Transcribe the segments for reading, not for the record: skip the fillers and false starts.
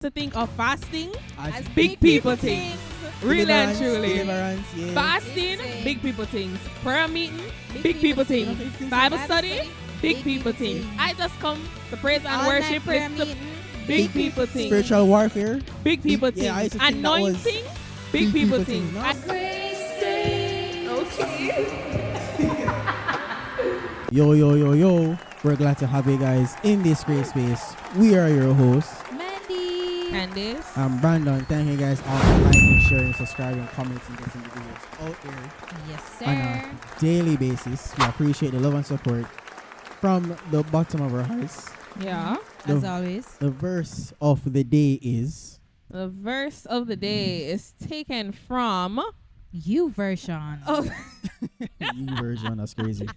to think of fasting As big people things. Really and truly. Deliverance, yeah. Fasting, big people things. Prayer meeting, big people things. Bible study, big people things. I just come to praise and worship. Listen to big people things. Spiritual warfare. Big people things. Yeah, I used to think that was Anointing, big people things. no? Yo. We're glad to have you guys in this great space. We are your hosts. Mandy. Candace. I'm Brandon. Thank you guys all for liking, sharing, subscribing, commenting, getting the videos out there Yes, on sir. a daily basis. We appreciate the love and support from the bottom of our hearts. Yeah. As always. The verse of the day is The verse of the day is taken from You version. you version. That's crazy.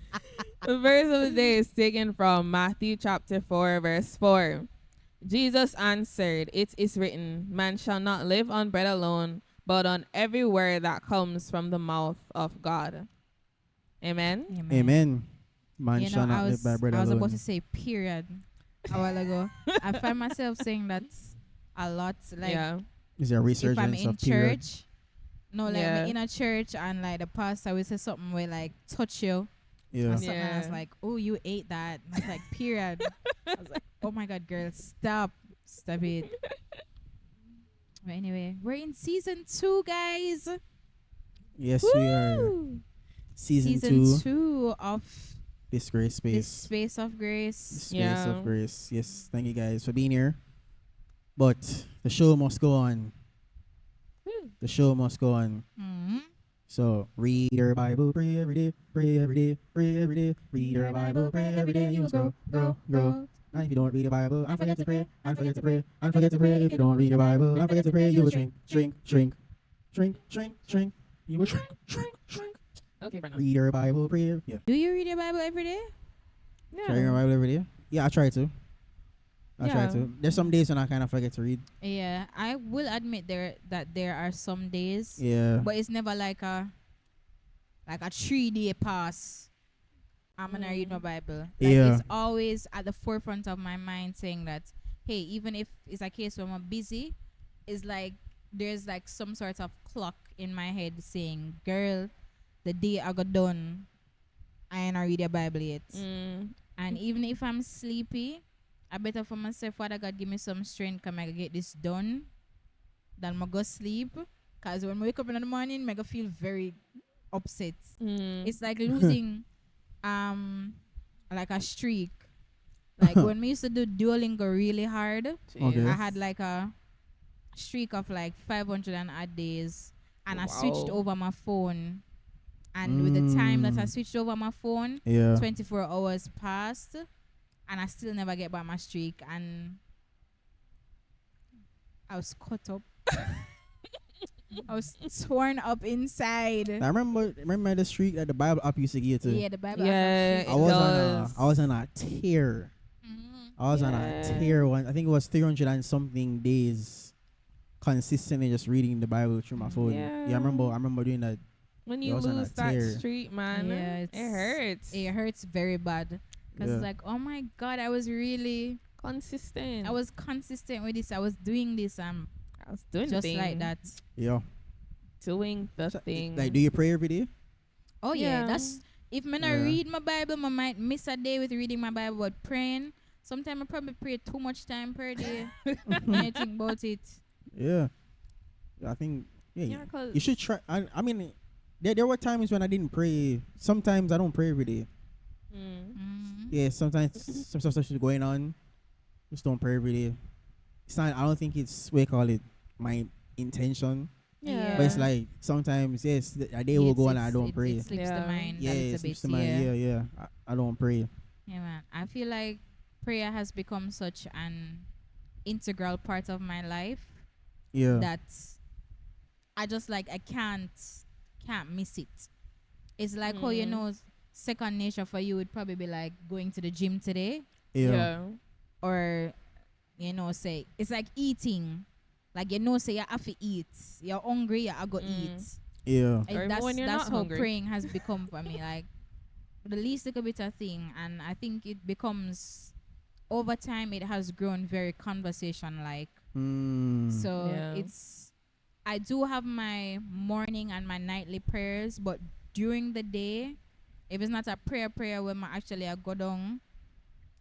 the verse of the day is taken from Matthew chapter 4, verse 4. Jesus answered, "It is written, man shall not live on bread alone, but on every word that comes from the mouth of God." Amen. Amen. Man You shall know, not live by bread I was alone. about to say period a while ago. I find myself saying that a lot. Like Yeah. Is there a if resurgence I'm in of period? church, no, like Yeah. I'm in a church and like the pastor will say something where like touch you Yeah. or something. And I was Yeah. like, oh, you ate that. And I was like, period. I was like, oh my God, girl, stop it. But anyway, we're in season 2, guys. Yes, we are. Woo! Season Season 2. 2 of This great this space. space of This grace. space Yeah. of grace. Yes, thank you guys for being here. But the show must go on. Woo. The show must go on. Mm-hmm. So read your Bible, pray every day, pray every day, pray every day. Read your Bible, pray every day. You will grow. And if you don't read the Bible, and forget to pray, and forget to pray, and forget to pray. If you don't read your Bible, and forget to pray, you will shrink. You will shrink. Okay, Brandon. Read your Bible, pray. Yeah. Do you read your Bible every day? Try your Bible every day. Yeah, I try to. I try Yeah. to. There's some days when I kind of forget to read. Yeah, I will admit that there are some days, Yeah. but it's never like a 3-day pass. I'm gonna read my Bible. Like Yeah. it's always at the forefront of my mind saying that, hey, even if it's a case where I'm busy, it's like there's like some sort of clock in my head saying, girl, the day I got done, I ain't read the Bible yet. And even if I'm sleepy, I better for myself, Father God, give me some strength, can I get this done, then I go sleep. Because when I wake up in the morning, I feel very upset. It's like losing like a streak. Like when we used to do Duolingo really hard, Okay. I had like a streak of like 500 and odd days, and I switched Wow. over my phone. And with the time that I switched over my phone, Yeah. 24 hours passed, and I still never get back my streak, and I was caught up. I was torn up inside. I remember the streak that the Bible app used to give to. Yeah, the Bible. Yeah, I it does. was on a tear. I was on a Yeah. tear one. I think it was 300 and something days consistently just reading the Bible through my phone. Yeah. I remember doing that. When I you was on a lose that tear. streak, man, Yeah, it hurts. It hurts very bad. Because Yeah. it's like, oh my God, I was Consistent. consistent with this. I was doing this. I was doing Just the thing. like that. Yeah. Doing the thing. Like, do you pray every day? Oh yeah, Yeah. that's if I Yeah. read my Bible, I might miss a day with reading my Bible, but praying. Sometimes I probably pray too much time per day. When I think about it. Yeah. I think Yeah, yeah. 'cause You should try. I mean, there were times when I didn't pray. Sometimes I don't pray every day. Yeah. Sometimes some stuff is going on. Just don't pray every day. It's not. I don't think it's what you call it. My intention. Yeah. But it's like sometimes, yes, a day will go and I don't pray. It slips Yeah. the mind Yeah, a it little slips bit. to mind. Yeah. I don't pray. Yeah, man. I feel like prayer has become such an integral part of my life Yeah. that I just like I can't miss it. It's like how you know second nature for you would probably be like going to the gym today, Yeah. or say it's like eating. Like say you have to eat. You're hungry, you have to go eat. Yeah. Or even when you're That's not how hungry. praying has become for me. Like the least little bit of thing, and I think it becomes over time. It has grown very conversation like So Yeah. I do have my morning and my nightly prayers, but during the day, if it's not a prayer where I go down,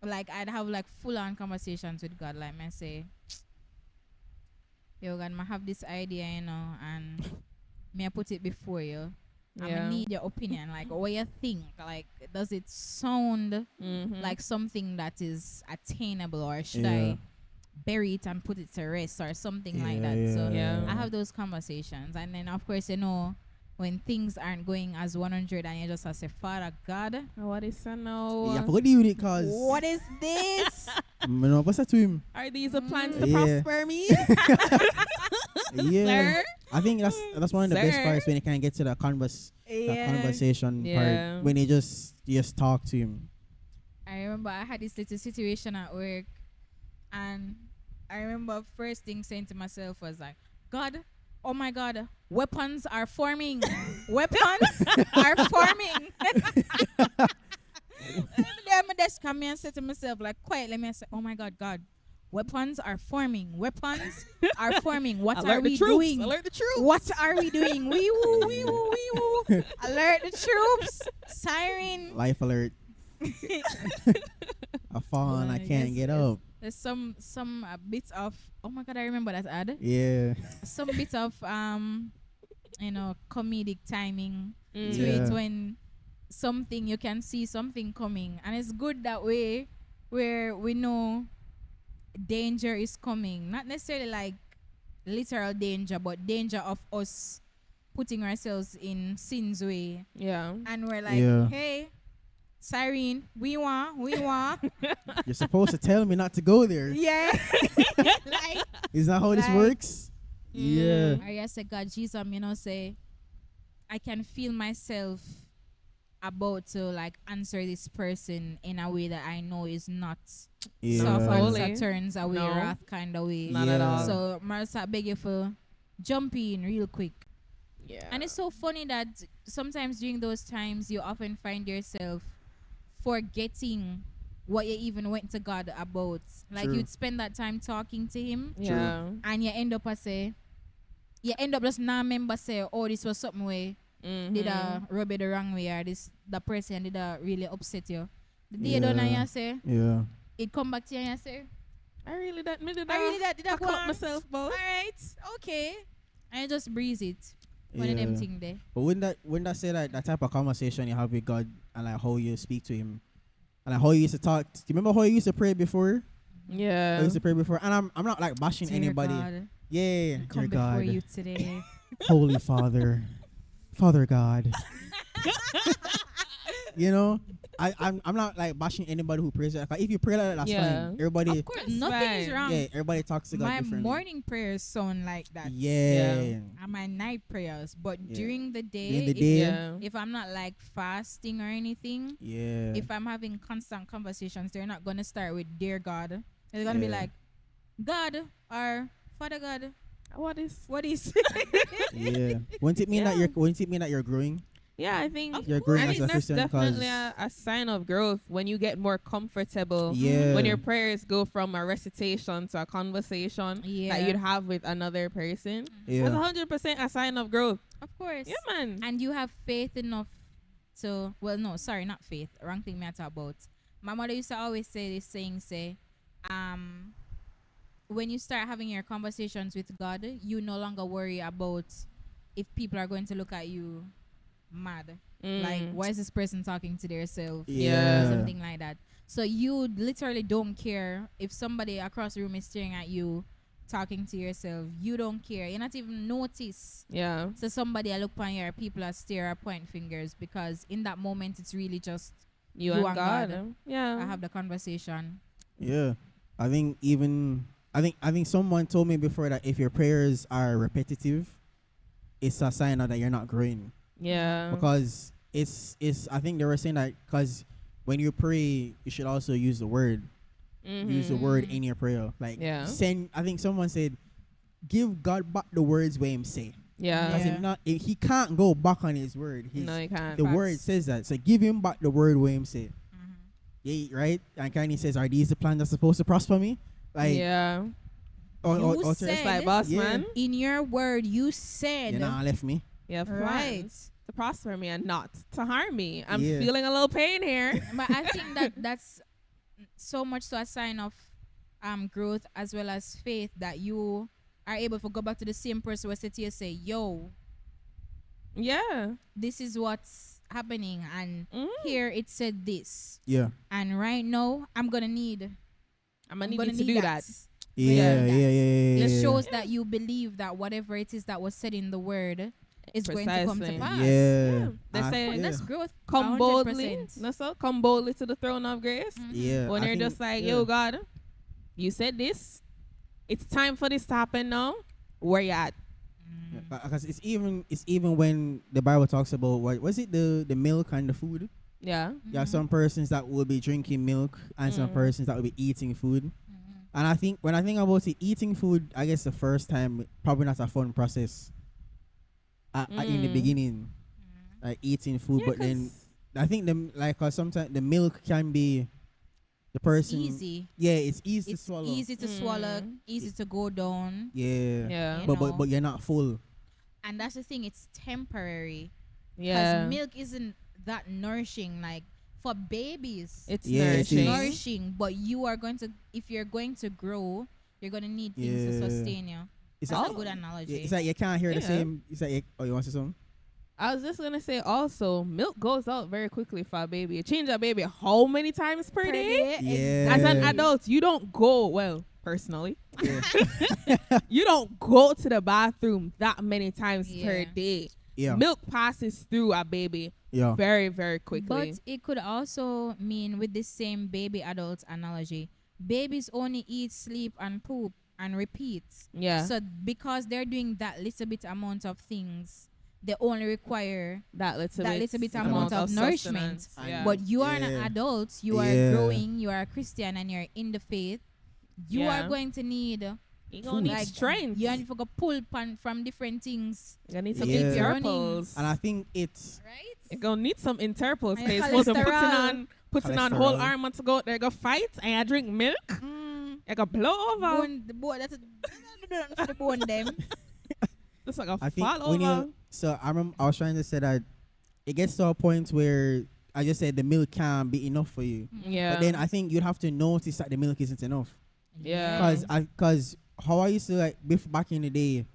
like I'd have like full on conversations with God, like I say, yo God, I have this idea, and may I put it before you. I'm gonna Yeah. need your opinion, like what you think. Like, does it sound like something that is attainable, or should Yeah. I bury it and put it to rest, or something like Yeah, that? yeah, So Yeah. I have those conversations, and then of course, when things aren't going as 100, and you just have to say, Father God, What is that now? Yeah, I forgot you with it, cause what is this? what's that to him? Are these the plans to Yeah. prosper me? Yeah, Sir? I think that's one of the best Sir? parts when you can get to that conversation Yeah. part when you just talk to him. I remember I had this little situation at work, and I remember first thing saying to myself was like, God, oh my God, weapons are forming. Weapons are forming. Then my desk come and said to myself, like, quietly, me I say, oh my God, God, weapons are forming. Weapons are forming. What Alert are we the troops. doing? Alert the troops. What are we doing? Wee woo, wee woo, wee woo. Alert the troops. Siren. Life alert. I fall and I Like, can't get up. There's some bits of, oh my God, I remember that ad. Yeah. Some bit of comedic timing to Yeah. it, when something, you can see something coming, and it's good that way, where we know danger is coming, not necessarily like literal danger, but danger of us putting ourselves in sin's way, Yeah. and we're like, Yeah. hey, siren, we want. You're supposed to tell me not to go there. Yeah. Like, Is that how this Like- works? Yeah. I say, God, Jesus, say, I can feel myself about to like answer this person in a way that I know is not Yeah. soft Holy. and turns away, No. wrath kind of way. Not at Yeah. all. So Marissa, I beg you for jump in real quick. Yeah. And it's so funny that sometimes during those times you often find yourself forgetting what you even went to God about. Like, True. you'd spend that time talking to him, Yeah. and you end up just not remember say, oh, this was something way did rub it the wrong way, or the person did really upset you. The day you done and you say, Yeah. it come back to you and you say, I really did did I fuck go up on? myself, both. Alright, okay. And you just breeze it. One of Yeah. them thing there. But wouldn't that say that type of conversation you have with God, and like how you speak to him, and like how you used to talk? Do you remember how you used to pray before? I Yeah. used to pray before, and I'm not like bashing Dear anybody. God, Yeah, I come dear before God, you today. Holy Father, Father God. I'm not like bashing anybody who prays like if you pray like that, that's Yeah. fine. Everybody, Of course, That's nothing is fine. wrong. yeah, everybody talks to God My differently. morning prayers sound like that. Yeah. And my night prayers. But Yeah. during the day, During the if, day. Yeah. if I'm not like fasting or anything, Yeah. if I'm having constant conversations, they're not gonna start with dear God. They're gonna be Yeah. like, God or Father God, What is? what is? Yeah. Wouldn't it mean that you're growing? Yeah, I think. You're growing I as think a that's Christian, definitely cause a sign of growth when you get more comfortable. yeah. When your prayers go from a recitation to a conversation Yeah. that you'd have with another person, yeah. that's 100% a sign of growth. Of course. Yeah, man. And you have faith enough to, well, no, sorry, not faith. Wrong thing me I talk about. My mother used to always say this saying, when you start having your conversations with God, you no longer worry about if people are going to look at you mad. Like, why is this person talking to themselves? Yeah. Something like that. So you literally don't care if somebody across the room is staring at you talking to yourself. You don't care. You not even notice. Yeah. So somebody I look upon you, or people are stare or point fingers, because in that moment it's really just You, You and and God. God. Yeah. I have the conversation. Yeah. I think someone told me before that if your prayers are repetitive, it's a sign that you're not growing. Yeah. Because it's I think they were saying that because when you pray, you should also use the word. Use the word in your prayer. Like Yeah. I think someone said, give God back the words where him say. Yeah. Because Yeah. he can't go back on his word. No, you can't. The Facts. word says that. So give him back the word where him say. Mhm. Yeah, right? And Candace says, are these the plans that's supposed to prosper me? Like Yeah. You or said Just like boss Yeah. man. in your word, you said you know, left me. You have right. plans to prosper me and not to harm me. I'm Yeah. feeling a little pain here. But I think that that's so much so a sign of growth as well as faith that you are able to go back to the same person who said to you, say, yo, Yeah. this is what's happening, and Mhm. here it said this, Yeah. and right now I'm gonna need I'm gonna I'm need gonna you to need do that. that. Yeah. that. Yeah. It shows Yeah. that you believe that whatever it is that was said in the word is going to come to Precisely. pass. Yeah. They say And that's growth. come boldly. 100%. No, so come boldly to the throne of grace. Mhm. Yeah. When I you're think- just like, yeah. yo, God, you said this. It's time for this to happen now. Where you at? Yeah, because it's even when the Bible talks about what was it, the milk and the food. Yeah. You have some persons that will be drinking milk and some persons that will be eating food. And I think when I think about it, eating food, I guess the first time probably not a fun process. In the beginning, like eating food, Yeah, but then 'cause I think sometimes the milk can be the person. Easy. Yeah, it's easy to It's swallow. easy to swallow, easy to go down. Yeah. Yeah. You But know. but you're not full. And that's the thing, it's temporary. Because Yeah. milk isn't that nourishing. Like for babies, It's Yeah, it it's is. nourishing. nourishing, but you are going to, if you're going to grow, you're going to need things to Yeah. sustain you. It's That's like, a good analogy. it's like you can't hear the Yeah. same. It's like oh, you want to say something? I was just gonna say also, milk goes out very quickly for a baby. You change a baby how many times per day? Yeah. As an Yeah. adult, you don't go, well, personally, Yeah. you don't go to the bathroom that many times per Yeah. day. Yeah. Milk passes through a baby Yeah. very, very quickly. But it could also mean, with this same baby adult analogy, babies only eat, sleep, and poop and repeat. Yeah. So because they're doing that little bit amount of things, they only require that little bit amount of nourishment. sustenance. Yeah. But you are an Yeah. adult, you are Yeah. growing, you are a Christian, and you're in the faith. You Yeah. are going to need you gonna need like, strength. you need to go pull from different things, You're gonna need some Yeah. interpals. And I think it's right? You're gonna need some interpals. And Cause you're supposed to cholesterol. putting on whole Cholesterol. armor to go out there, go fight, and you drink milk. You go blow over. Bone, the bone, that's for the bone them. It's like a I think fall when over. you so I remember I was trying to say that it gets to a point where I just said the milk can't be enough for you. Yeah. But then I think you'd have to notice that the milk isn't enough. Yeah. Because how I used to like back in the day,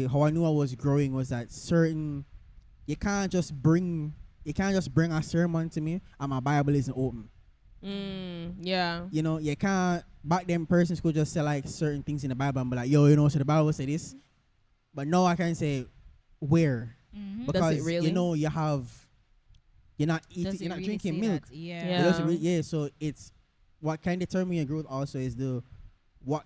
how I knew I was growing was that you can't just bring a sermon to me and my Bible isn't open. Yeah. You know, you can't. Back then, persons could just say like certain things in the Bible and be like, "Yo, you know, so the Bible say this," but now I can say where because really? you know you're not Does eating, it you're not really drinking say milk. that? Yeah. Yeah. It doesn't yeah, so it's what can determine your growth also is what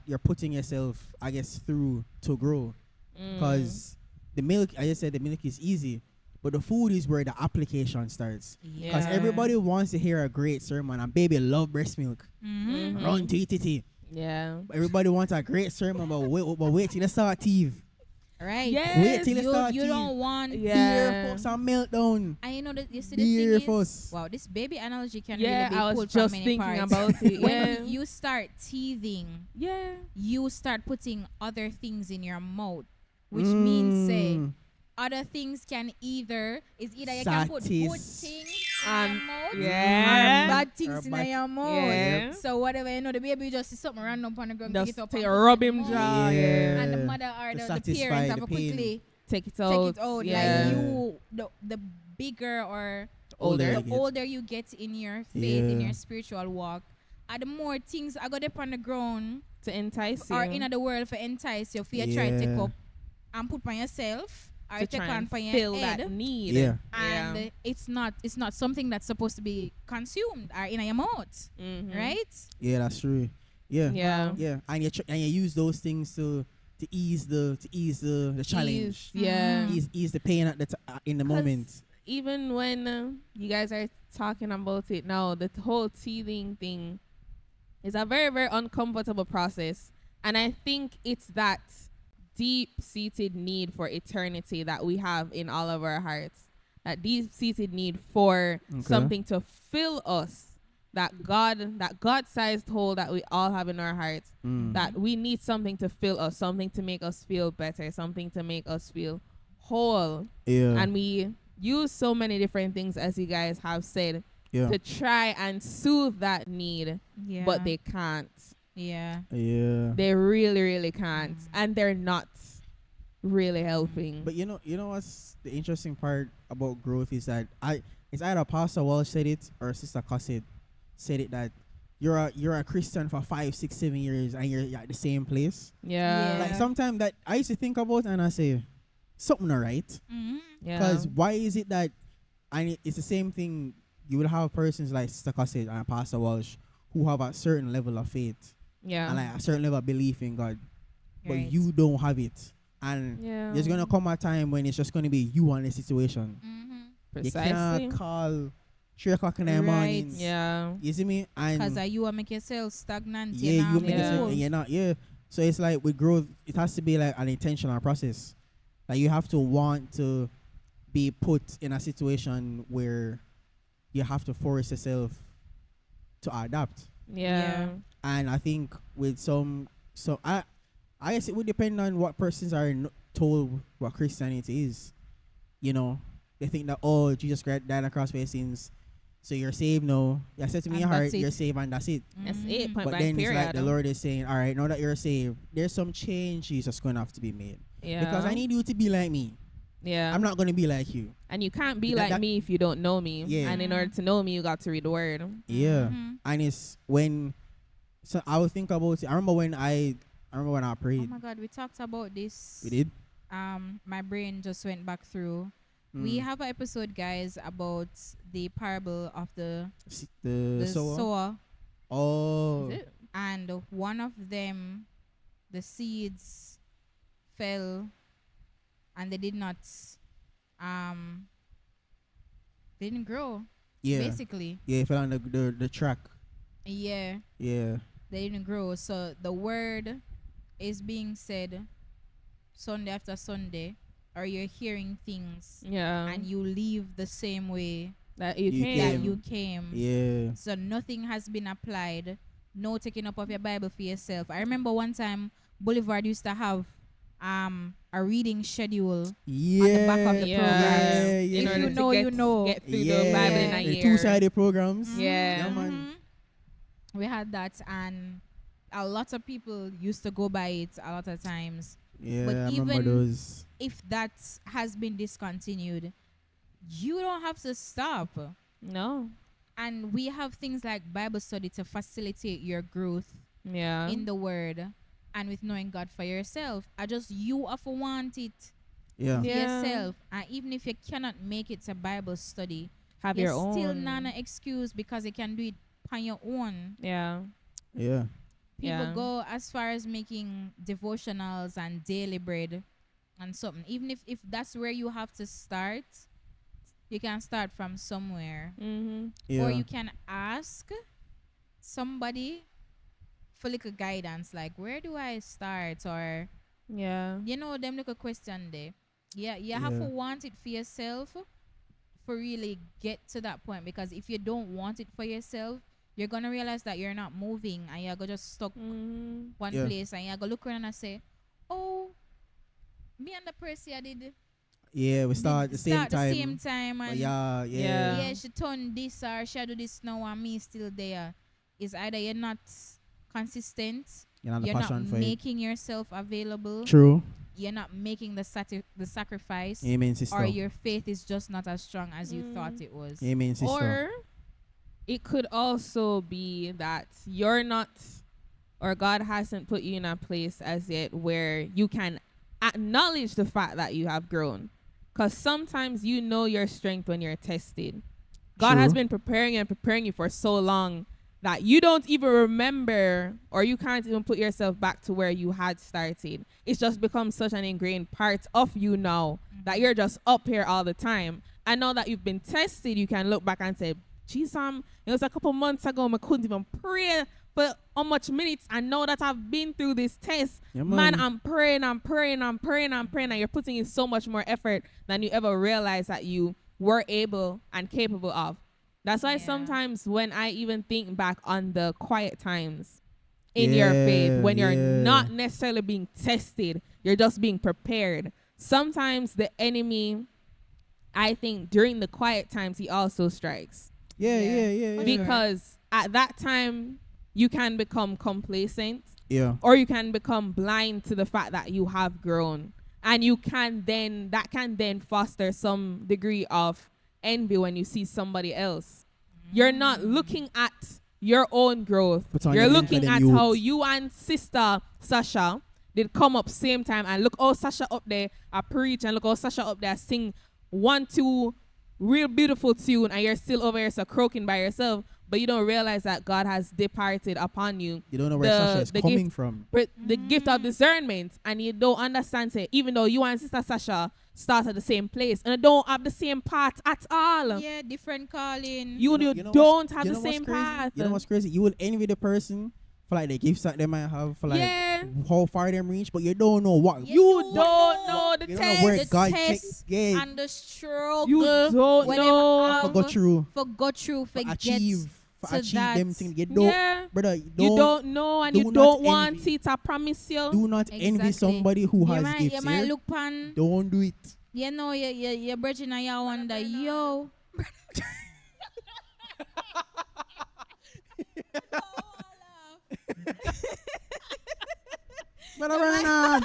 you're putting yourself, I guess, through to grow. Because the milk, I just said the milk is easy, but the food is where the application starts. Because Yeah. everybody wants to hear a great sermon, and baby love breast milk. Mm-hmm. Run TTT. Yeah. Everybody wants a great sermon, but wait till they start teeth. Right. Yes. Wait till they You, start you teeth. don't want. Yeah. Fear for some meltdown. And you know that you see Fear the for thing is, wow, this baby analogy can Yeah, really be I was pulled from just many thinking parts. about it. When Yeah. you start teething, Yeah. you start putting other things in your mouth, which means say other things can either you can put good Satis- things And- in your mouth yeah. and bad things Or in bad- your mouth. Yeah. So whatever, you know, the baby just see something random on the ground, Just pick it up take and a put it rub in him the mouth. jaw. Yeah. Yeah. And the mother or To the satisfy parents have the to pain. quickly Take it take out. it out. Yeah. Like you, the bigger or Older. the older you get in your faith, in Yeah. your spiritual walk, the more things are going upon the ground To entice you. or in the world for entice you, for you try to take Yeah. up and put on yourself or to take try on and for your fill head. that need. Yeah. And Yeah. it's not something that's supposed to be consumed or in your mouth, Mhm. right? Yeah, that's true. Yeah. Yeah. Yeah. And you use those things to ease the challenge. Yeah. Ease the pain at in the 'Cause moment. Even when you guys are talking about it now, the whole teething thing is a very, very uncomfortable process. And I think it's that deep-seated need for eternity that we have in all of our hearts. That deep-seated need for Okay. something to fill us that God-sized hole that we all have in our hearts, that we need something to fill us, something to make us feel better, something to make us feel whole. Yeah. And we use so many different things, as you guys have said, Yeah. to try and soothe that need, Yeah. but they can't. Yeah. Yeah. They really, really can't. And they're not really helping. But you know what's the interesting part about growth is that it's either Pastor Walsh said it or Sister Cosset said it, that you're a Christian for 5, 6, 7 years and you're at the same place. Yeah. Like sometimes that I used to think about and I say something alright. Mm-hmm. Yeah. Because why is it that, and it's the same thing, you will have persons like Sister Cosset and Pastor Walsh who have a certain level of faith Yeah. and like a certain level of belief in God, but Right. you don't have it. And Yeah. there's gonna come a time when it's just gonna be you on the situation. Mm-hmm. Precisely. You can't call 3 o'clock in the Right. morning. Yeah. You see me? And Because you will make yourself stagnant. yeah, You're you not make Yeah. it, cool. and you're not. Yeah. So it's like with growth, it has to be like an intentional process. Like you have to want to be put in a situation where you have to force yourself to adapt. Yeah. And I think with so I guess it would depend on what persons are told what Christianity is. You know, they think that, oh, Jesus Christ died on the cross for your sins, so you're saved now. You accept him in And your heart, that's it. you're saved, and that's it. That's Mhm. it. Point But blank then it's period. like the Lord is saying, all right, now that you're saved, there's some changes that's going to have to be made. Yeah. Because I need you to be like me. Yeah. I'm not going to be like you. And you can't be That- like that- me if you don't know me. Yeah. And in order to know me, you got to read the word. Yeah. Mhm. And it's when, so I would think about it. I remember when I Oh prayed. my God, we talked about this. We did. My brain just went back through. We Mm. have an episode, guys, about the parable of the The sower. sower, Oh. Is it? and one of them, the seeds fell, and they did not, they didn't grow. Yeah. Basically, Yeah, it fell on the track. yeah, Yeah. they didn't grow. So the word is being said Sunday after Sunday, or you're hearing things, Yeah. and you leave the same way that you You came. that came. you came. Yeah. So nothing has been applied. No taking up of your Bible for yourself. I remember one time Boulevard used to have a reading schedule. Yeah. back of the Yeah. Yeah. In If order you to know, get, you know. get through Yeah. the Bible in a The year. two-sided programs. Yeah. Yeah, man. Mhm. We had that, and a lot of people used to go by it a lot of times. Yeah, But I remember even- those. If that has been discontinued, you don't have to stop. No. And we have things like Bible study to facilitate your growth Yeah. in the Word and with knowing God for yourself. I just, you have to want it Yeah. for Yeah. yourself. And even if you cannot make it to Bible study, Have you your own. still not an excuse, because you can do it on your own. Yeah. Yeah. People Yeah. go as far as making devotionals and daily bread and something. Even if that's where you have to start, you can start from somewhere. Mm-hmm. Yeah. Or you can ask somebody for like a guidance, like, where do I start? Or, Yeah. them little question there. Yeah, you have to Yeah. want it for yourself for really get to that point. Because if you don't want it for yourself, you're gonna realize that you're not moving, and you're gonna just stuck Mm-hmm. one Yeah. place, and you're gonna look around and say, oh, me and the person I did Yeah, we start at the same time. same time, But and yeah, Yeah. yeah, she done this or she do this now, and me still there. It's either you're not consistent, You're not the you're not passion for it. making yourself available, True. you're not making the sacrifice, Amen, sister. or your faith is just not as strong as you Mm. thought it was. Amen, sister. Or it could also be that you're not, or God hasn't put you in a place as yet where you can acknowledge the fact that you have grown. Because sometimes you know your strength when you're tested. God has True. been preparing and preparing you for so long that you don't even remember, or you can't even put yourself back to where you had started. It's just become such an ingrained part of you now that you're just up here all the time. And now that you've been tested, you can look back and say, geez, it was a couple months ago, I couldn't even pray for how much minutes. I know that I've been through this test. Yeah, Man, man. I'm praying, and you're putting in so much more effort than you ever realized that you were able and capable of. That's why Yeah. sometimes when I even think back on the quiet times in your faith, when you're not necessarily being tested, you're just being prepared. Sometimes the enemy, I think during the quiet times, he also strikes. For sure. Because at that time, you can become complacent Yeah. or you can become blind to the fact that you have grown. And that can then foster some degree of envy when you see somebody else. You're not looking at your own growth. Put on You're your looking LinkedIn at youth. how you and sister Sasha did come up same time, and look how Sasha up there I preach, and look how Sasha up there sing 1, 2 real beautiful tune, and you're still over here so croaking by yourself, but you don't realize that God has departed upon you. You don't know where Sasha is coming from. The gift of discernment, and you don't understand it, even though you and sister Sasha start at the same place and don't have the same path at all. Yeah, different calling. You don't have the same path. You know what's crazy? You will envy the person for like the gifts that they might have, for like Yeah. how far them reach, but you don't know what. You don't know the You don't know where the God test yeah, and the struggle. You don't when them know. have for go through, for go through, for for achieve, to for achieve that. them things. You don't, Yeah. brother. You don't know, and do you not don't want envy. it. I promise you. Do not envy Exactly. somebody who has gifts. You might Yeah? look pan. Don't do it. You know, your virgin and you wonder, yo. Brother Bernard.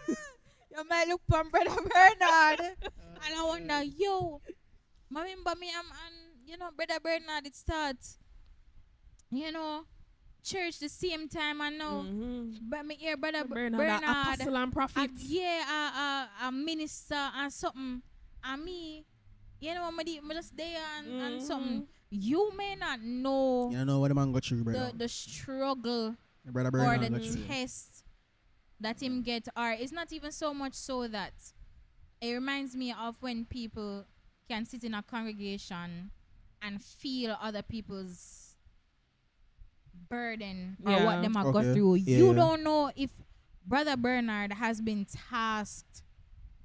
You might look pan Brother Bernard. And I wonder, yo. Remember me, Brother Bernard, it starts, church the same time I know. But me here, Brother Bernard. Apostle and prophet. A minister and something. And me, me just there and something. You may not know You know what the man got through, brother. the struggle Brother or Bernard the got through. test that him get, or it's not even so much so that it reminds me of when people can sit in a congregation and feel other people's burden or what them are go Okay. through. Yeah. You don't know if Brother Bernard has been tasked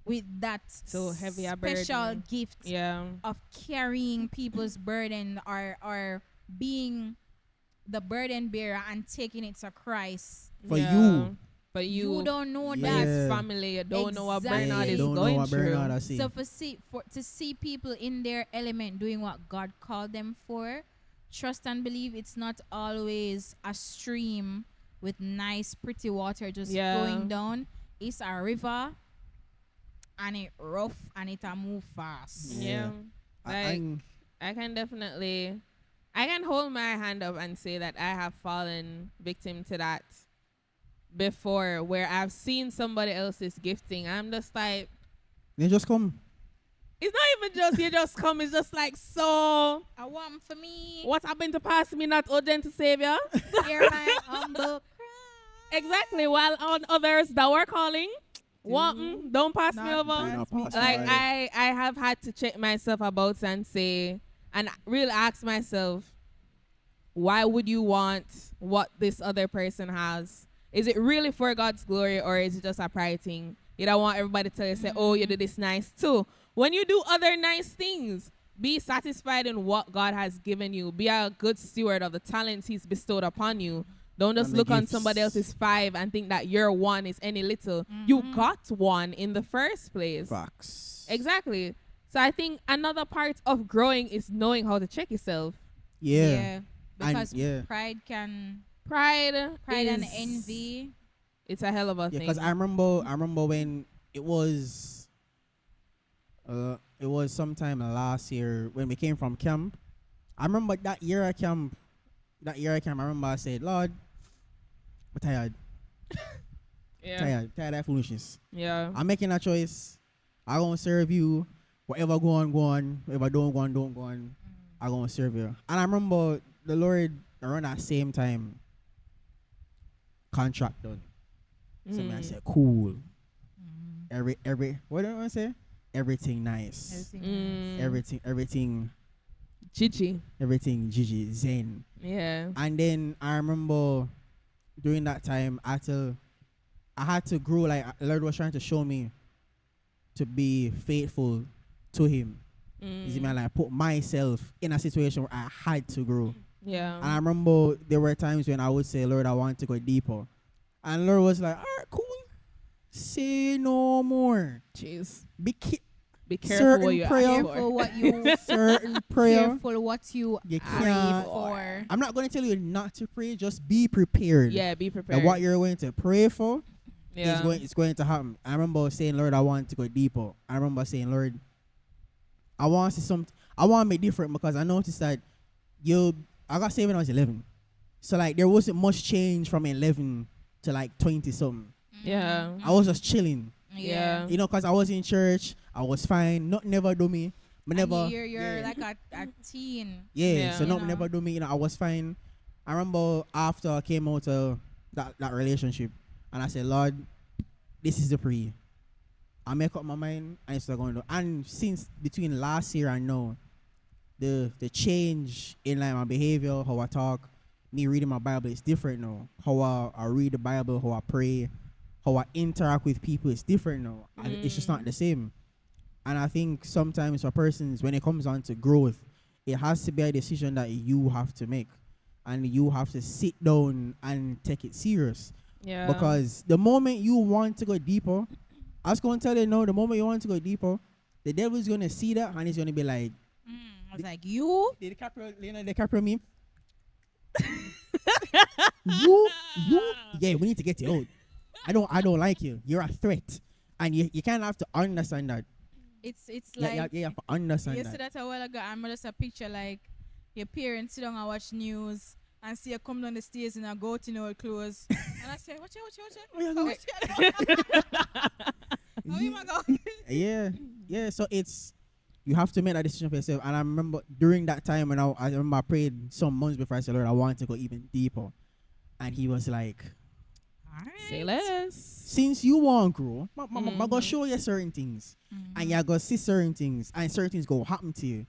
with that So heavy a special burden. gift Yeah. of carrying people's burden or being the burden bearer and taking it to Christ. For Yeah. you. But you don't know Yeah. that. his family, you don't know what Exactly. Bernard you is don't know going what through. Bernard has seen. So to see people in their element doing what God called them for, trust and believe it's not always a stream with nice pretty water just flowing down. It's a river and it rough and it a move fast. Yeah. Like, I can hold my hand up and say that I have fallen victim to that before, where I've seen somebody else's gifting. I'm just like, They just come. it's not even just you just come. It's just like, so A one for me. what happened to pass me not urgent to savior? Hear my humble cry. Exactly. While on others that were calling, don't pass me Not over. pass Do not me pass Like by. I have had to check myself about and say, and really ask myself, why would you want what this other person has? Is it really for God's glory, or is it just a pride thing? You don't want everybody to tell you, say, oh, you do this nice too. When you do other nice things, be satisfied in what God has given you. Be a good steward of the talents he's bestowed upon you. Don't just And the look on gifts. somebody else's 5 and think that your 1 is any little. You got 1 in the first place. Facts. Exactly. So I think another part of growing is knowing how to check yourself. Yeah. Because yeah. pride Pride and is- envy. It's a hell of a Yeah, thing. because I remember when it was sometime last year when we came from camp. I remember that year at camp. I remember I said, Lord, I'm tired. yeah. Tired of foolishness. Yeah. I'm making a choice. I'm gonna serve you. Whatever go on, go on. Whatever don't go on. I'm gonna serve you. And I remember the Lord around that same time contract done. So me I said, cool. Every what do I say? Everything nice. Everything Chichi. Gigi Zen. Yeah. And then I remember during that time I had to grow, like the Lord was trying to show me to be faithful to him. You see me, like put myself in a situation where I had to grow. Yeah. And I remember there were times when I would say, Lord, I want to go deeper. And Lord was like, all right, cool. Say no more. Jeez. Be Be careful certain what you prayer. ask Careful for. what you certain prayer. careful what you You ask can't. for. I'm not going to tell you not to pray. Just be prepared. Yeah, be prepared. That what you're going to pray for yeah. it's going to happen. I remember saying, Lord, I want to go deeper. I remember saying, Lord, I want to see something. I want to make different because I noticed that I got saved when I was 11. So like there wasn't much change from 11 to like 20 something. Yeah. I was just chilling. Yeah. You know, because I was in church. I was fine. Nothing never do me. But never. And you're yeah. like a teen. Yeah. So You nothing know. never do me. You know, I was fine. I remember after I came out of that relationship, and I said, Lord, this is the prayer. I make up my mind, and it's not going to. And since between last year and now, the change in like my behavior, how I talk, me reading my Bible is different now. How I read the Bible, how I pray, how I interact with people is different now. It's just not the same. And I think sometimes for persons, when it comes on to growth, it has to be a decision that you have to make. And you have to sit down and take it serious. Yeah. Because the moment you want to go deeper, I was going to tell you now, the moment you want to go deeper, the devil is going to see that and he's going to be like, I was like, you? the Leonardo DiCaprio meme. you, yeah, we need to get you out. I don't like you. You're a threat. And you kind of have to understand that. It's like You have to understand you see that. that a while ago. I'm just a picture like your parents sit down and watch news and see you come down the stairs in a goat in old clothes. And I say, watch out. Yeah. So you have to make that decision for yourself. And I remember during that time when I remember I prayed some months before I said, Lord, I want to go even deeper. And he was like, Say less. since you want to grow, I'm going to show you certain things. And you're going to see certain things. And certain things going to happen to you.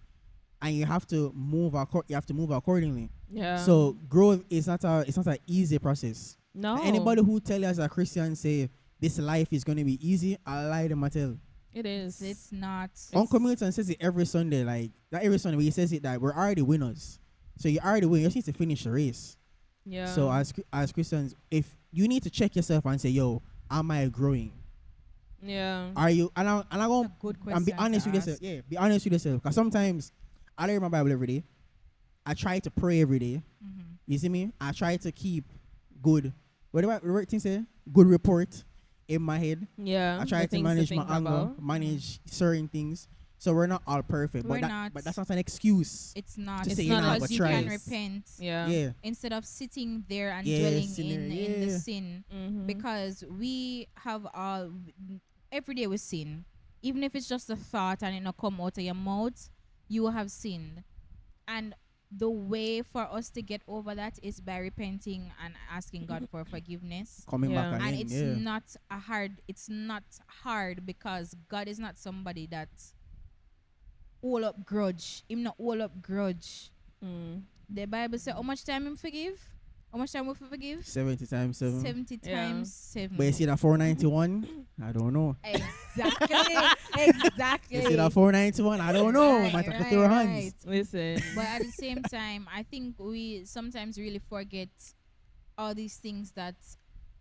And you have to move accordingly. Yeah. So growth is not an easy process. no. Anybody who tell you as a Christian say this life is going to be easy, I lie them I tell. It is. It's not. Uncle Milton says it every Sunday, like not every Sunday, but he says it that we're already winners. So you already win. You just need to finish the race. Yeah. So as Christians, if you need to check yourself and say, yo, am I growing? Yeah. Are you? And I'm That's going a good question. and be honest to with ask. yourself. Yeah, be honest with yourself. Because sometimes I read my Bible every day. I try to pray every day. You see me? I try to keep good. What do I thing say? Good report in my head. Yeah. I try the to things manage my think anger, about. manage certain things. So we're not all perfect, We're but not. that's not an excuse. It's not. To It's say you not know, because but you try. can repent Yeah. Yeah, instead of sitting there and Yeah, dwelling sitting in there, the yeah. sin. Mm-hmm. Because we have all every day we sin, even if it's just a thought and it not come out of your mouth, you have sinned. And the way for us to get over that is by repenting and asking God for forgiveness. coming Yeah. back And again. it's Yeah, not hard because God is not somebody that all up grudge. Him not all up grudge. Mm. The Bible says how much time him forgive? How much time we forgive? 70 times 7. 70 Yeah. times 7. But you see that 491? I don't know. Exactly. You see that 491? I don't know. Right, Might have to right, throw your right. hands. Listen. But at the same time, I think we sometimes really forget all these things that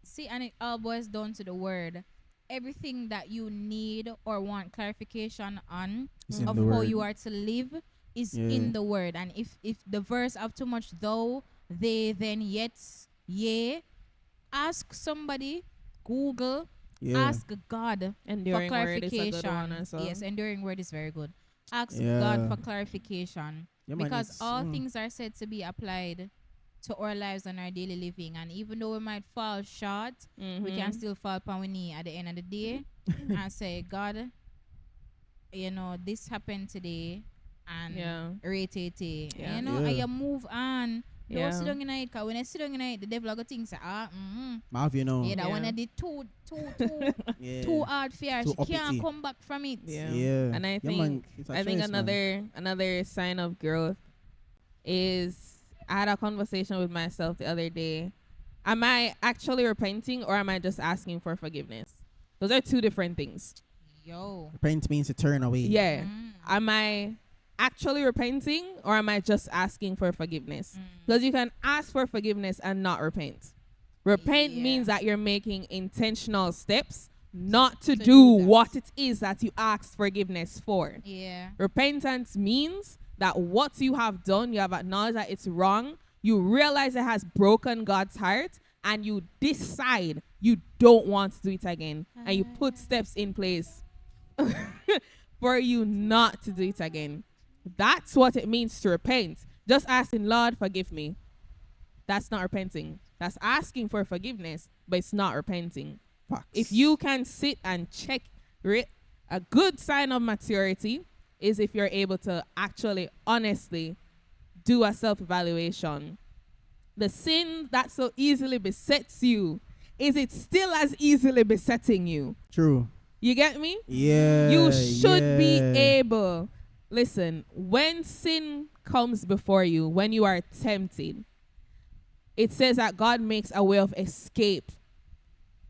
see, and it all boils down to the word. Everything that you need or want clarification on It's in of the how word. you are to live is Yeah. in the word. And if the verse have too much though, they, then, yet, yeah, ask somebody, Google, Yeah. ask God Enduring for word is a clarification. good one as well. Yes, enduring word is very good. Ask Yeah. God for clarification. Yeah, man, Because it's, all things are said to be applied to our lives and our daily living. And even though we might fall short, we can Mhm. still fall upon our knee at the end of the day and say, God, this happened today and Yeah. rate it. Yeah. And Yeah. you move on. Yeah. Don't sit down in it, because when I sit down in it, the devil are going to think, Mav, you know. yeah, that Yeah. one I did too Yeah. too hard for her. Too She can't uppity. come back from it. Yeah. Yeah. And I Yeah, think man, it's a I think choice, man. another sign of growth is I had a conversation with myself the other day. Am I actually repenting or am I just asking for forgiveness? Those are two different things. Yo. Repent means to turn away. Yeah. Mm. Am I actually repenting or am I just asking for forgiveness? Mm. Because you can ask for forgiveness and not repent. Repent Yeah. means that you're making intentional steps not to To do do that. what it is that you asked forgiveness for. Yeah. Repentance means that what you have done, you have acknowledged that it's wrong, you realize it has broken God's heart, and you decide you don't want to do it again. And you put steps in place for you not to do it again. That's what it means to repent. Just asking, Lord, forgive me. That's not repenting. That's asking for forgiveness, but it's not repenting. Facts. If you can sit and check it, a good sign of maturity is if you're able to actually honestly do a self-evaluation. The sin that so easily besets you, is it still as easily besetting you? True. You get me? Yeah. You should be yeah. able. Listen, when sin comes before you, when you are tempted, it says that God makes a way of escape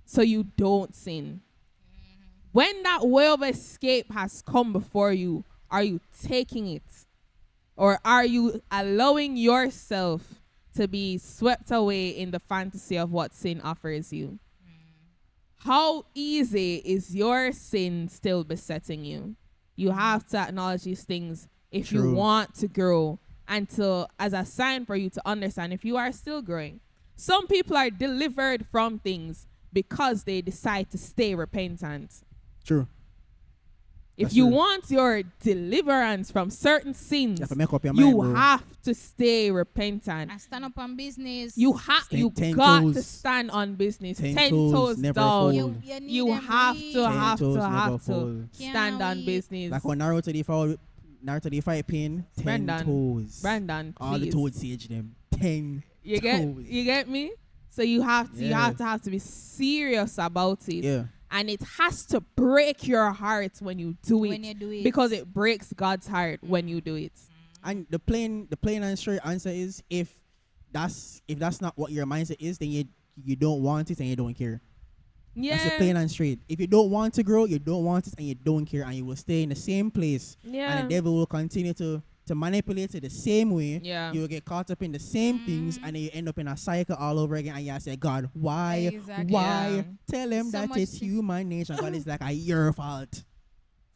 so you don't sin. When that way of escape has come before you, are you taking it? Or are you allowing yourself to be swept away in the fantasy of what sin offers you? How easy is your sin still besetting you? You have to acknowledge these things if you True. want to grow, and to, as a sign for you to understand if you are still growing. Some people are delivered from things because they decide to stay repentant. True. If That's you true. want your deliverance from certain sins, You have to make up your mind, you bro. have to stay repentant. I stand up on business. You Ten got toes. to stand on business. Ten 10 toes, toes never down. fold. You need You them have weak. to Ten have toes, to never have to fold. stand Can't on we- business. Like when Naruto the fight pin, 10 Brandon. toes. Brandon, All the please. toads sage them. 10 You toes. get me? So you have to Yeah. have to be serious about it. Yeah. And it has to break your heart when you do it. When you do it. Because it breaks God's heart when you do it. And the plain and straight answer is if that's not what your mindset is, then you don't want it and you don't care. That's the plain Yeah. and straight. If you don't want to grow, you don't want it and you don't care, and you will stay in the same place. Yeah. And the devil will continue to manipulate it the same way. Yeah. You will get caught up in the same things, and then you end up in a cycle all over again. And you say, God, why? Exactly. Why? Yeah. Tell him So that much it's to- human nature. God is like, your fault.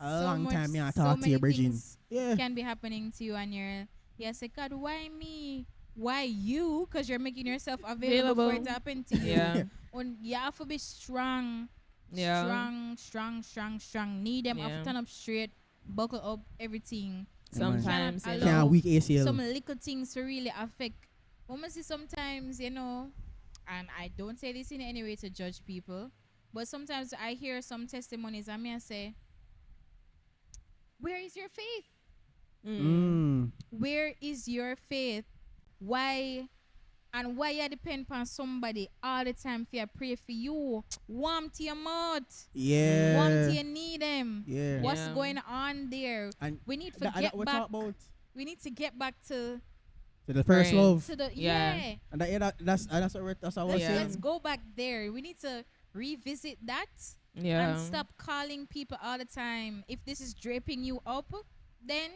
A long much- time, yeah, so talk to your many virgin. things Yeah. can be happening to you, and you say, God, why me? Why you? Because you're making yourself available for it to happen to you. Yeah. And you have to be strong. Yeah. Strong. Need them. Have Yeah. to turn up straight, buckle up, everything. Sometimes, Cannot you allow- know. Can't weak ACL. Some little things to really affect. Women see sometimes, and I don't say this in any way to judge people, but sometimes I hear some testimonies and I say, where is your faith? Mm. Where is your faith? Why? And why you depend on somebody all the time for you pray for you? Warm to your mouth. Yeah. Warm to your need them. Yeah. What's Yeah. going on there? And We need to that get we're back. talking about We need to get back to the first Right. love. the Yeah. And that's what I was Yeah. Let's saying. go back there. We need to revisit that Yeah. and stop calling people all the time. If this is draping you up, then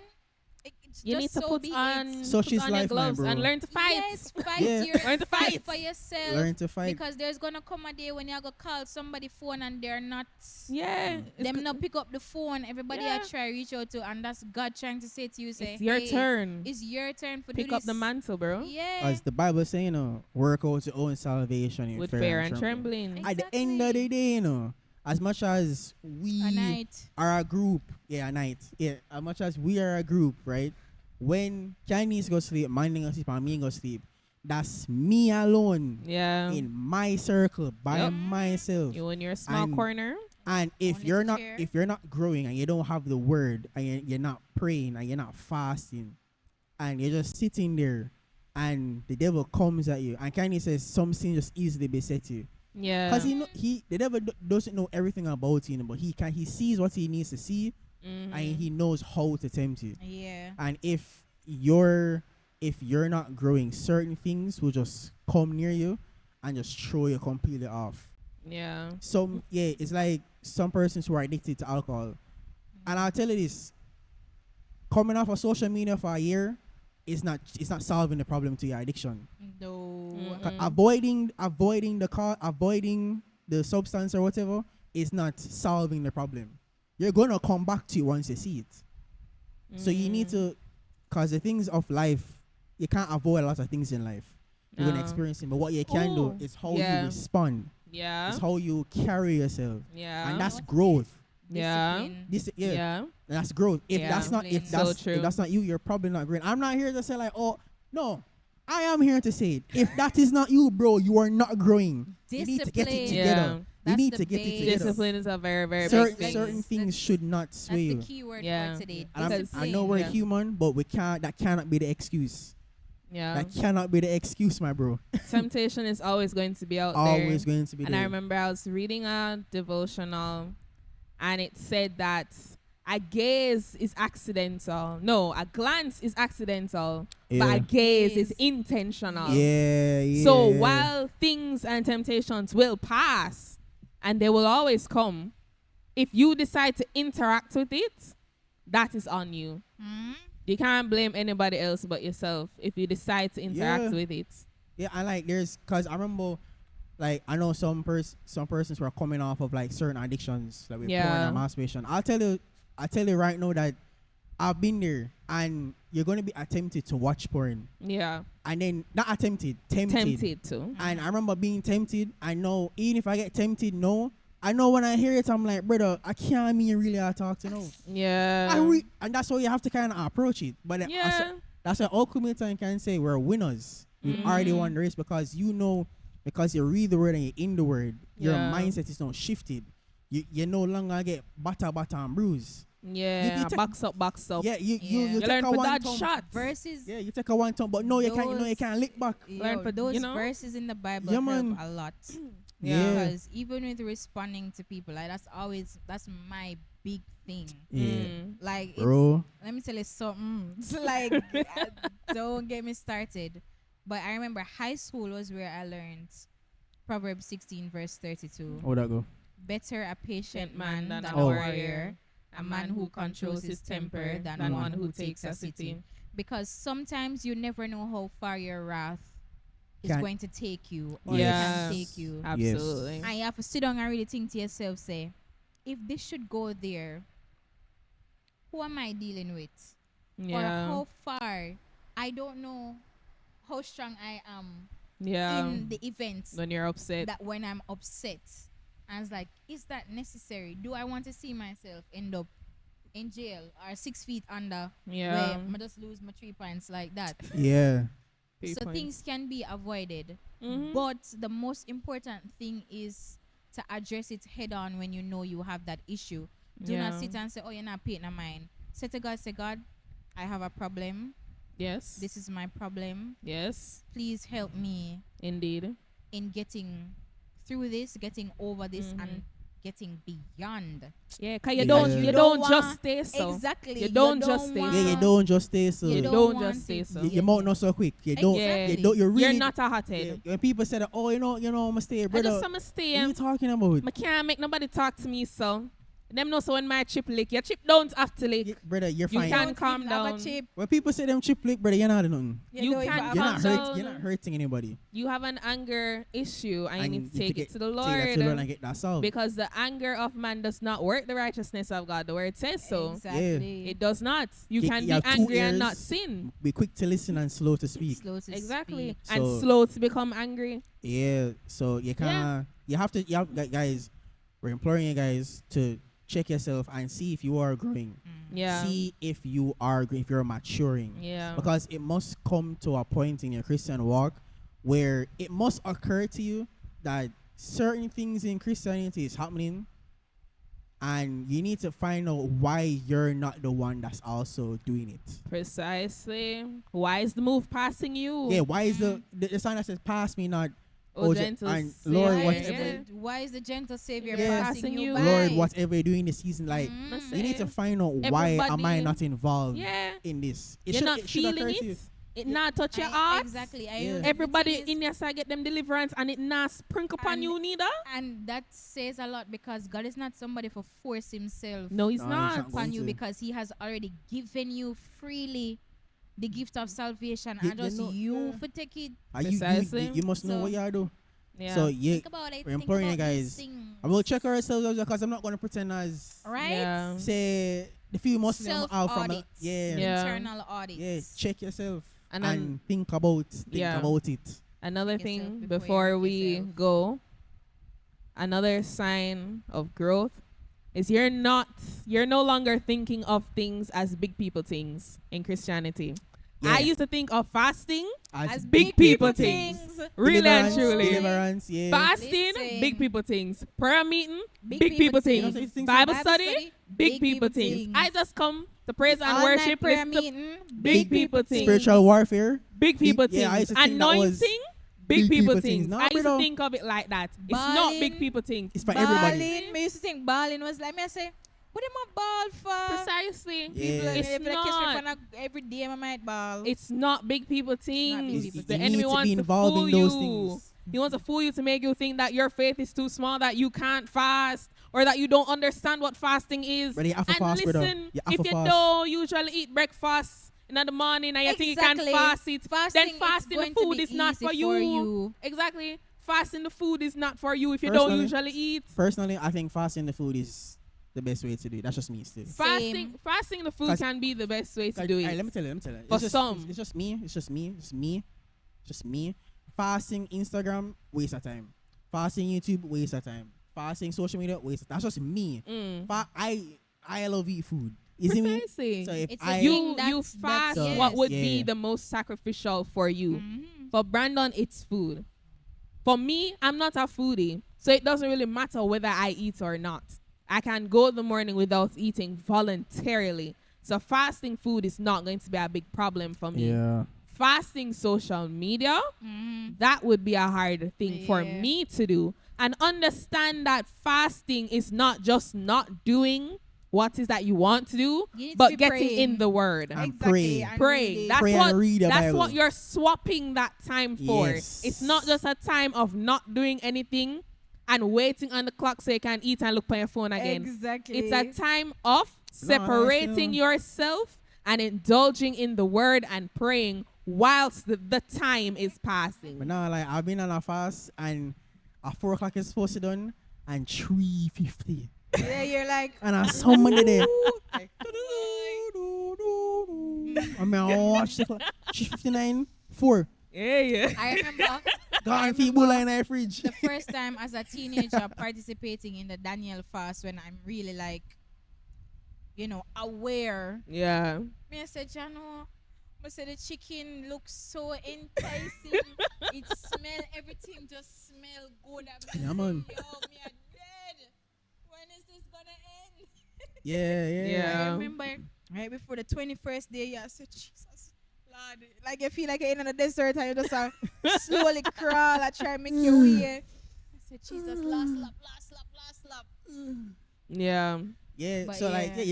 it's You just need to so put be on, it. So put she's on your life, man, gloves bro. and learn to fight. Yes, fight Yeah. your Learn to fight. for yourself. Learn to fight. Because there's gonna come a day when you're gonna call somebody phone and they're not. Yeah. It's Them good- not pick up the phone. Everybody Yeah. I try reach out to, and that's God trying to say to you, say, It's your "Hey, turn. It's your turn for Pick do up the this." mantle, bro. Yeah. As the Bible saying, work out your own salvation in With fear and trembling. At the end of the day, as much as we A night. are a group, a night. Yeah, as much as we are a group, right? When Candace go sleep, Mandy go sleep, and me go sleep, that's me alone Yeah. in my circle by Yep. myself. You in your small And- corner. And if On you're the not chair. if you're not growing and you don't have the word and you're not praying and you're not fasting and you're just sitting there and the devil comes at you and Kanye says something just easily beset you Yeah. because the devil doesn't know everything about you, but he sees what he needs to see Mhm. and he knows how to tempt you. Yeah. And if you're not growing, certain things will just come near you and just throw you completely off. Yeah. So yeah, it's like some persons who are addicted to alcohol. And I'll tell you this, coming off of social media for a year is not, it's not solving the problem to your addiction. No. Avoiding the substance or whatever is not solving the problem. You're gonna come back to it once you see it. So you need to, cause the things of life, you can't avoid a lot of things in life. You're gonna experience it, but what you can do is how you respond. Yeah. It's how you carry yourself. Yeah. And that's growth. Yeah. Discipline. That's growth. If Yeah. that's not, if So that's true. if that's not you, you're probably not growing. I'm not here to say like, oh no, I am here to say it. If that is not you, bro, you are not growing. You need to get it Discipline. together. Yeah. You That's need the to get it base. together. Discipline is a very, very Certain, big thing. certain things That's- should not sway That's you. the key word Yeah. for today. And Discipline. I know we're Yeah. human, but we can't. That cannot be the excuse. Yeah. That cannot be the excuse, my bro. Temptation is always going to be out there. Always going to be And there. I remember I was reading a devotional and it said that a gaze is accidental. No, a glance is accidental, but a gaze is intentional. Yeah. So while things and temptations will pass and they will always come, if you decide to interact with it, that is on you. Hmm? You can't blame anybody else but yourself if you decide to interact Yeah. with it. Yeah, I like cause I remember, like I know some persons who are coming off of like certain addictions, like with porn and masturbation. I'll tell you right now that I've been there, and you're gonna be tempted to watch porn. Yeah. And then not attempted, tempted. To. And I remember being tempted. I know even if I get tempted, I know when I hear it, I'm like, brother, I can't mean really talk to no. Yeah. And that's why you have to kind of approach it. But that's why all comedians can say we're winners. We already won the race because because you read the word and you're in the word. Your mindset is not shifted. You no longer get butter and bruise. Yeah, box up. Yeah, you take learn a for one that thumb. shot. Verses. Yeah, you take a one thumb, but no, you can't lick back. Learn for those verses in the Bible help a lot. Because even with responding to people, like that's my big thing. Yeah. Like, Bro. let me tell you something. It's like, don't get me started. But I remember high school was where I learned Proverbs 16 verse 32. How'd that go? Better a patient man than a a warrior, a man who controls his temper than one who takes a city. Because sometimes you never know how far your wrath is going to take you or it can take you. Absolutely. And you have to sit down and really think to yourself, say, if this should go there, who am I dealing with? Or how far? I don't know how strong I am in the events when you're upset. that when I'm upset. And it's like, is that necessary? Do I want to see myself end up in jail or 6 feet under where I just lose my 3 points like that? Yeah. So things can be avoided. But the most important thing is to address it head on when you know you have that issue. Do not sit and say, oh, you're not paying no mind. Say to God, I have a problem. Yes. This is my problem. Yes. Please help me Indeed. in getting through this, getting over this, and getting beyond. Yeah, because you don't just stay so. Exactly. You don't just stay so. Yeah, you don't just stay so. You don't just stay so. You mount not so quick. You don't. Exactly. You're really. You're not a hothead. When people say that, oh, I'm gonna stay, brother. I just want to stay. What are you talking about? I can't make nobody talk to me so. Them know so when my chip lick. Your chip don't have to lick. Brother, you're You fine. can calm down. When people say them chip lick, brother, you're not doing nothing. You can You're calm not down. You're not hurting anybody. You have an anger issue and you need to take it to the Take that to the Lord Lord. and get that solved. Because the anger of man does not work the righteousness of God. The word says so. Exactly. It does not. You can You be have 2 angry and ears. not sin. Be quick to listen and slow to speak. Slow to Exactly. speak. And So- slow to become angry. Yeah. So you can't. You have guys. We're imploring you guys to check yourself and see if you are growing. Yeah. See if you are if you're maturing. Yeah. Because it must come to a point in your Christian walk where it must occur to you that certain things in Christianity is happening, and you need to find out why you're not the one that's also doing it. Precisely. Why is the move passing you? Yeah, why is the sign that says pass me not, Oh, Je- gentle and Savior. Lord, Why whatever. is why is the gentle Savior Yeah. passing you Passing by? Lord, whatever you're doing this season, like Must you need say, to find out why am I everybody- not involved Yeah. in this. You're not it should feeling occur to you. it. it not touch your heart. Exactly. Yeah. Everybody The thing is- in your side get them deliverance and it not sprinkle upon And- you neither. and that says a lot because God is not somebody for force himself No, he's No, he's not. not upon you to. because he has already given you freely the gift of salvation You- and just you know- you yeah. for take it. Precisely. You must know So- what you do. Yeah. So yeah, Think about it. we're Think imploring you about these guys. things. I will check ourselves out because I'm not going to pretend as Right? Yeah. say the few Muslim out from Self-audit. yeah, Yeah. Internal audits. yeah. Check yourself And and, then- think about Yeah. it. Another Yourself thing before before you we yourself. go, another sign of growth is you're no longer thinking of things as big people things in Christianity. Yeah. I used to think of fasting As big people things. Really and deliverance, truly. deliverance, yeah. Fasting, Listen. big people things. Prayer meeting, Big big people people things. things. You know, Bible Bible study, study, big people things. I just come to praise and All night worship, prayer listen to meeting, big people things. Spiritual warfare. big people Yeah, I things. used to think that was Anointing, big people things. Nah, I used to brother. think of it like that. It's not big Balling. people things. It's for everybody. Balling. Me used to think balling was like me. I say, what am I ball for? Precisely. Yeah. It's If they kiss me not. for every day, I might ball. It's not big people not big things. people The things. You enemy need to wants be to involved fool in those you. things. He wants to fool you to make you think that your faith is too small, that you can't fast, or that you don't understand what fasting is. Brother, you have to And fast, brother. listen, You have if to you fast. don't usually eat breakfast in the morning and you think you can Exactly. fast it, Fasting, then fasting the it's going to food be is not easy for you. Exactly. Fasting the food is not for you if you don't Personally- usually eat. Personally, I think fasting the food is the best way to do it. That's just me still. Fasting the food 'Cause- can be the best way to Like, do alright, it. let me tell you. For It's just, some. it's just me. Fasting Instagram, waste of time. Fasting YouTube, waste of time. Fasting social media, waste of time. That's just me. Mm. I love eat food. You see me? Precisely. So if It's a I thing. you That's- fast that's- what yes. would Yeah. be the most sacrificial for you. Mhm. For Brandon, it's food. For me, I'm not a foodie, so it doesn't really matter whether I eat or not. I can go the morning without eating voluntarily. So fasting food is not going to be a big problem for me. yeah. Fasting social media, Mhm. that would be a hard thing for Yeah. me to do. And understand that fasting is not just not doing what is that you want to do, You need to but be getting praying. in the word. And pray. and Praying. reading. That's Pray what and read the that's Bible. what you're swapping that time for. Yes. It's not just a time of not doing anything and waiting on the clock so you can eat and look on your phone again. Exactly. It's a time of separating yourself and indulging in the word and praying whilst the time is passing. But now, like, I've been on a fast and at 4 o'clock it's supposed to done and 3:50. Yeah, you're like, And I saw Monday there. like, I mean, I watched the clock. 3:59, 4. Yeah. I remember Gone people in the fridge. the first time as a teenager participating in the Daniel fast when I'm really like, aware. Yeah. Me I said, Jano, I said the chicken looks so enticing. It smell, everything just smell good. I'm Yeah, man. Yo, me a dead. When is this gonna end? Yeah. I remember right before the 21st day, I said, Jesus, Lord. Like, you feel like you're in the desert and you just slowly crawl and try to make your way. I said, Jesus, last lap. Yeah. Yeah, But so like yeah.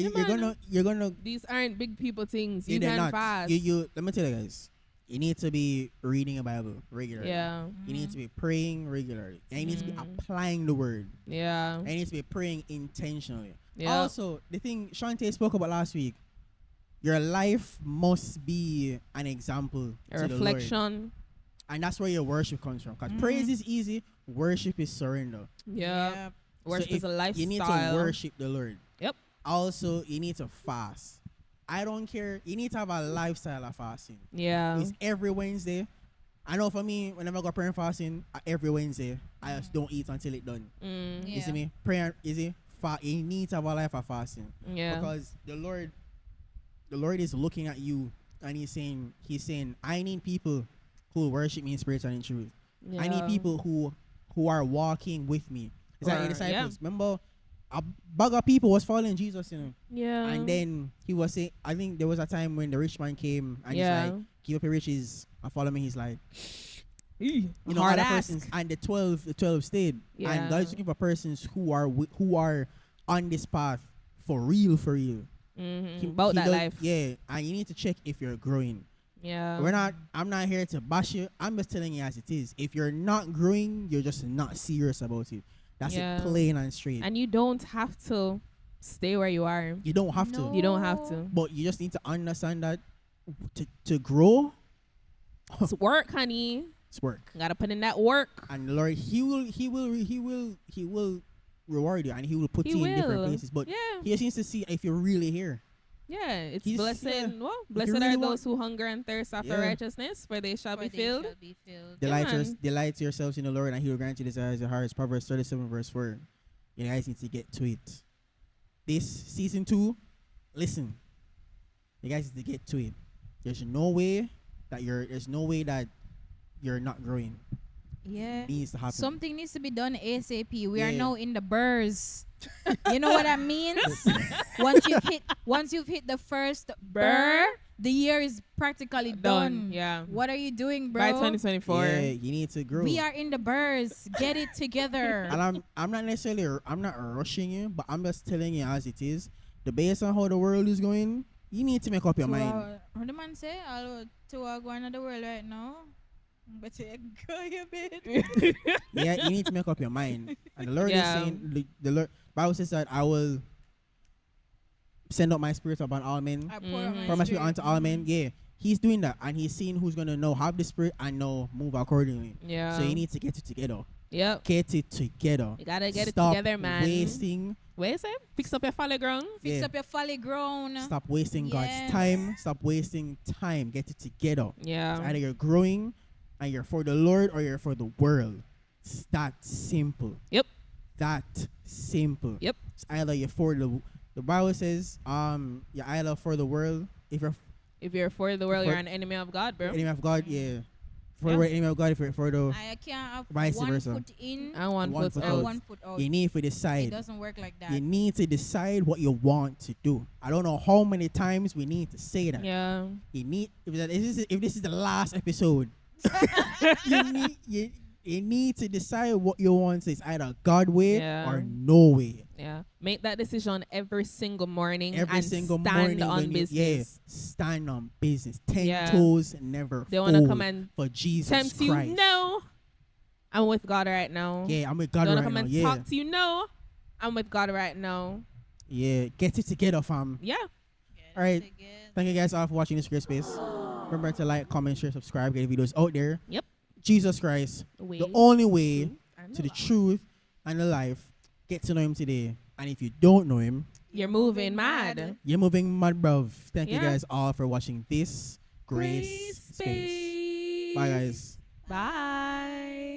you're gonna These aren't big people things. You they're can not. fast. You let me tell you guys, you need to be reading a Bible regularly. Yeah. You need to be praying regularly. And you need to be Mm. applying the word. Yeah. And you need to be praying intentionally. Yeah. Also, the thing Shante spoke about last week, your life must be an example A to the Lord. reflection. And that's where your worship comes from. Because praise is easy, worship is surrender. Yeah. Worship So is a if lifestyle. you need to worship the Lord. Yep. Also, you need to fast. I don't care. You need to have a lifestyle of fasting. Yeah. It's every Wednesday. I know for me, whenever I go prayer and fasting, every Wednesday, I just don't eat until it's done. Mm. You see me? Prayer, you need to have a life of fasting. Yeah. Because the Lord is looking at you and he's saying, I need people who worship me in spirit and in truth. Yeah. I need people who are walking with me. It's like the Or- disciples. Remember, a bag of people was following Jesus, Yeah. And then he was saying, I think there was a time when the rich man came and Yeah. he's like, give up your riches and follow me. He's like, Hard other ask. persons, and the 12 stayed. Yeah. And God is looking for persons who are on this path for real. Mhm. He- About he that does- life. Yeah, and you need to check if you're growing. Yeah. I'm not here to bash you. I'm just telling you as it is. If you're not growing, you're just not serious about it. That's Yeah. it, plain and straight. And you don't have to stay where you are. You don't have No. to. You don't have to. But you just need to understand that to grow, It's work, honey. it's work. Gotta put in that work. And the Lord, He will reward you, and He will put He you in different will. places. But Yeah. He just needs to see if you're really here. Yeah. It's He's- blessed. yeah. Well, If blessed you are really those who hunger and thirst after Yeah. righteousness, for they shall be filled. Delight, man. delight yourselves in the Lord, and He will grant you desires of your hearts. Proverbs 37 verse 4. You guys need to get to it. This season 2, listen. You guys need to get to it. There's no way that you're not growing. Yeah. It needs to happen. Something needs to be done ASAP. We are Yeah. now in the burrs. You know what that means? once you've hit the first burr, the year is practically done. Yeah. What are you doing, bro? By 2024. Yeah, you need to grow. We are in the burrs. Get it together. And I'm not rushing you, but I'm just telling you as it is. The based on how the world is going, you need to make up your mind. What the man say? I'll go another world right now. But you go your bed. Yeah, you need to make up your mind. And the Lord Yeah. is saying, the Lord, Bible says that I will send out my spirit upon all men. I pour out Mhm. Pour my spirit spirit. onto all men. Yeah, He's doing that, and He's seeing who's gonna know have the spirit and know move accordingly. Yeah. So you need to get it together. Yep. Get it together. You gotta get Stop it together, man. wasting. Wait a second. Fix up your folly ground. Fix Yeah. up your folly grown. Stop wasting Yes. God's time. Stop wasting time. Get it together. Yeah. Either you're growing and you're for the Lord or you're for the world. It's that simple. Yep. That simple. Yep. It's either you're for the Bible says, you're either for the world. If you're If you're for the world, For- you're an enemy of God, bro. enemy of God, yeah. For Yeah. the enemy of God, if you're for the I can't have Vice one versa. foot in And one One foot foot and out. one foot out. you need to It decide. doesn't work like that. You need to decide what you want to do. I don't know how many times we need to say that. Yeah. You need if this is the last episode, you need to decide what you want. It's either God way Yeah. or no way. Yeah. Make that decision every single morning. Every and single stand morning on when business. stand on business. 10 Yeah. toes never They want to fold come and for Jesus tempt you. Christ. No. I'm with God right now. Yeah, I'm with They God want to right come now. and Yeah, talk to you. No. I'm with God right now. yeah. Get it together, fam. Yeah. All right. Thank you guys all for watching this great space. Remember to like, comment, share, subscribe, get the videos out there. Yep. Jesus Christ, Way. the only way And to the life. truth and the life. Get to know Him today. And if you don't know Him, You're moving mad. you're moving mad, bruv. Thank you Yeah. guys all for watching this Grace Space. Bye, guys. Bye.